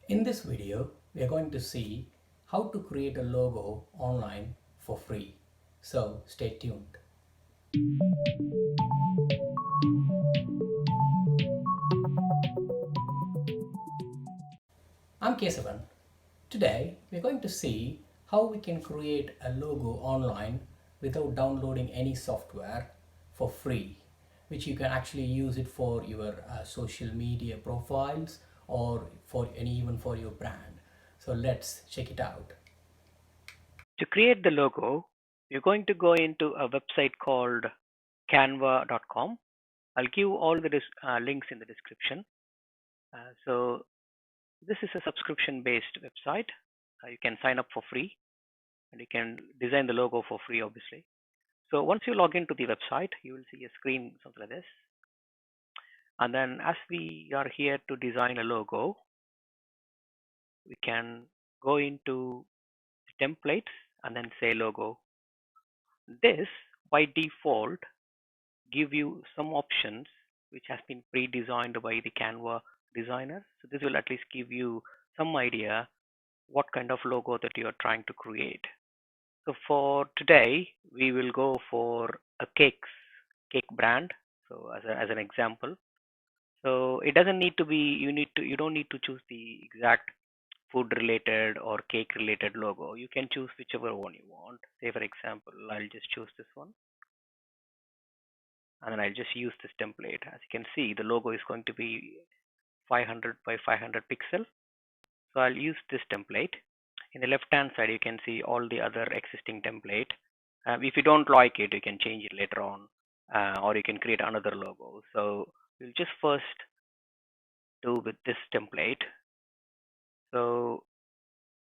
In this video, we are going to see how to create a logo online for free. So stay tuned. I'm Kesavan. Today, we're going to see how we can create a logo online without downloading any software for free, which you can actually use it for your social media profiles or even for your brand. So let's check it out. To create the logo, you're going to go into a website called canva.com. I'll give all the links in the description. So this is a subscription based website. You can sign up for free and you can design the logo for free, obviously. So once you log into the website, you will see a screen something like this. And then as we are here to design a logo, we can go into templates and then say logo. This by default give you some options which has been pre-designed by the Canva designer. So this will at least give you some idea what kind of logo that you are trying to create. So for today, we will go for a cake brand. So as an example, so it doesn't need to be you don't need to choose the exact food related or cake related logo. You can choose whichever one you want. Say for example, I'll just choose this one and then I'll just use this template. As you can see, the logo is going to be 500 by 500 pixel. So I'll use this template. In the left hand side, you can see all the other existing template. If you don't like it, you can change it later on, or you can create another logo. So we'll just first do with this template. So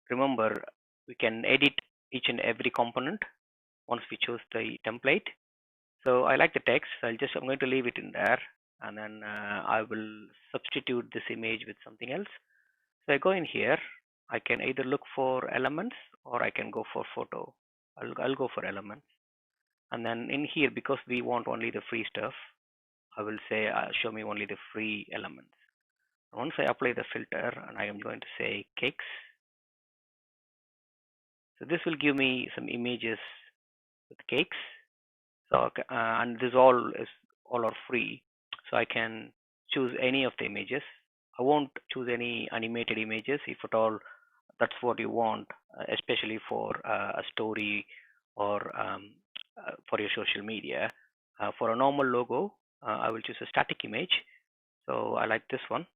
remember, we can edit each and every component once we choose the template. So I like the text. I'm going to leave it in there, and then I will substitute this image with something else. So I go in here. I can either look for elements or I can go for photo. I'll go for elements. And then in here, because we want only the free stuff, I will say show me only the free elements. Once I apply the filter, and I am going to say cakes. So this will give me some images with cakes. So and this all are free. So I can choose any of the images. I won't choose any animated images if at all that's what you want, especially for a story or for your social media. For a normal logo, I will choose a static image. So I like this one,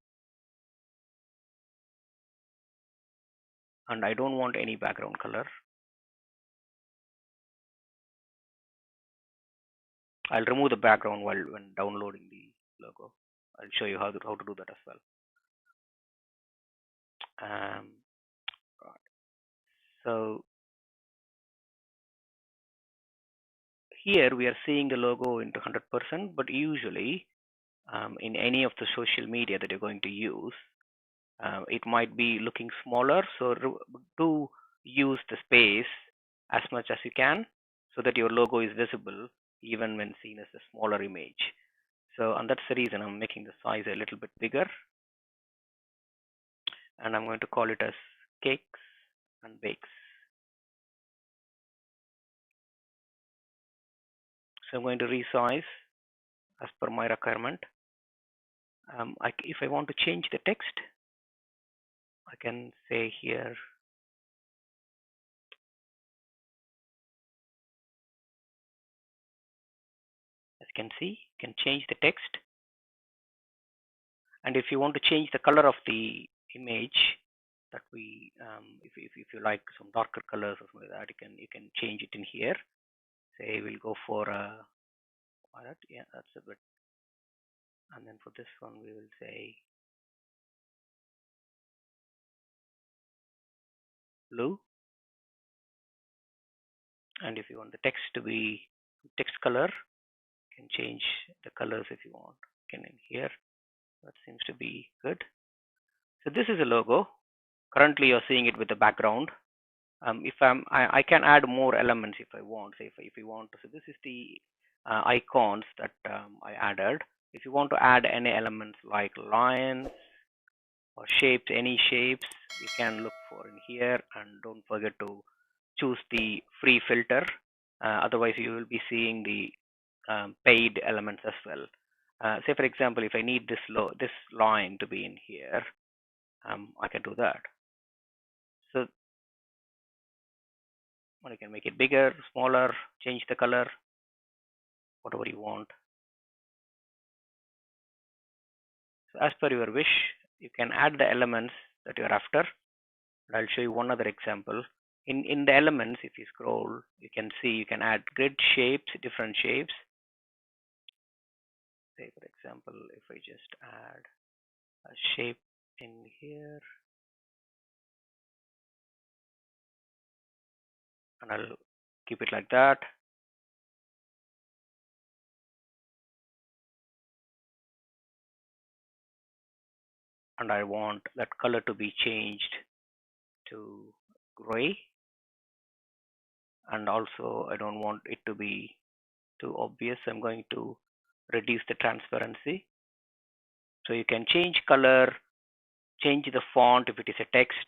and I don't want any background color. I'll remove the background when downloading the logo. I'll show you how to do that as well. Um, so here we are seeing the logo into 100%, but usually in any of the social media that you're going to use, it might be looking smaller. So do use the space as much as you can so that your logo is visible even when seen as a smaller image. So, and that's the reason I'm making the size a little bit bigger, and I'm going to call it as cakes and bakes. So I'm going to resize as per my requirement. If I want to change the text, I can say here as you can see, you can change the text. And if you want to change the color of the image that we, if you like some darker colors or something like that, you can change it in here. Say we'll go for that, yeah, that's a bit. And then for this one, we will say blue. And if you want the text to be text color, you can change the colors if you want. Can in here, that seems to be good. So this is a logo. Currently, you're seeing it with the background. If I can add more elements if I want. Say if you want to. So this is the icons that I added. If you want to add any elements like lions or shapes, any shapes you can look for in here, and don't forget to choose the free filter. Otherwise, you will be seeing the paid elements as well. Say for example, if I need this line to be in here, I can do that. So I can make it bigger, smaller, change the color, whatever you want. So as per your wish, you can add the elements that you're after. And I'll show you one other example. In the elements, if you scroll, you can see you can add grid shapes, different shapes. Say for example, if I just add a shape in here, and I'll keep it like that. And I want that color to be changed to gray. And also I don't want it to be too obvious. I'm going to reduce the transparency. So you can change color, change the font if it is a text,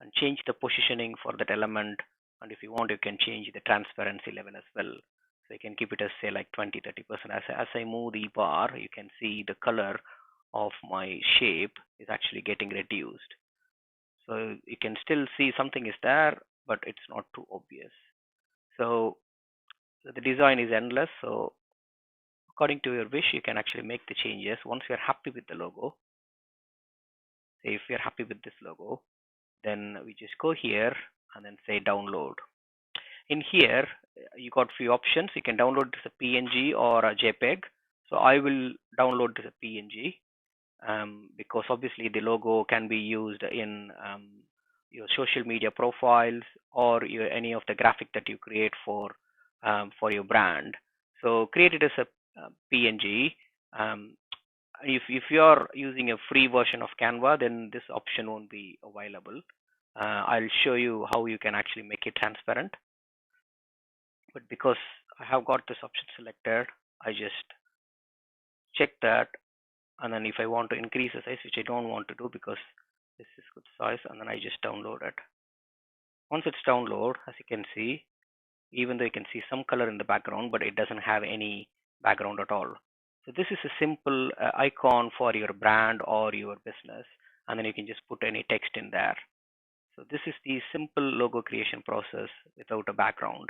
and change the positioning for that element. And if you want, you can change the transparency level as well. So you can keep it as say like 20-30%. As I move the bar, you can see the color of my shape is actually getting reduced. So you can still see something is there, but it's not too obvious. So the design is endless. So according to your wish, you can actually make the changes. Once you're happy with the logo, say if you're happy with this logo, then we just go here and then say download. In here, you got few options. You can download this a PNG or a JPEG. So I will download this a PNG because obviously the logo can be used in your social media profiles or any of the graphic that you create for your brand. So create it as a PNG. Um, if you're using a free version of Canva, then this option won't be available. I'll show you how you can actually make it transparent. But because I have got this option selected, I just check that. And then if I want to increase the size, which I don't want to do because this is good size, and then I just download it. Once it's download, as you can see, even though you can see some color in the background, but it doesn't have any background at all. So this is a simple icon for your brand or your business, and then you can just put any text in there. So this is the simple logo creation process without a background.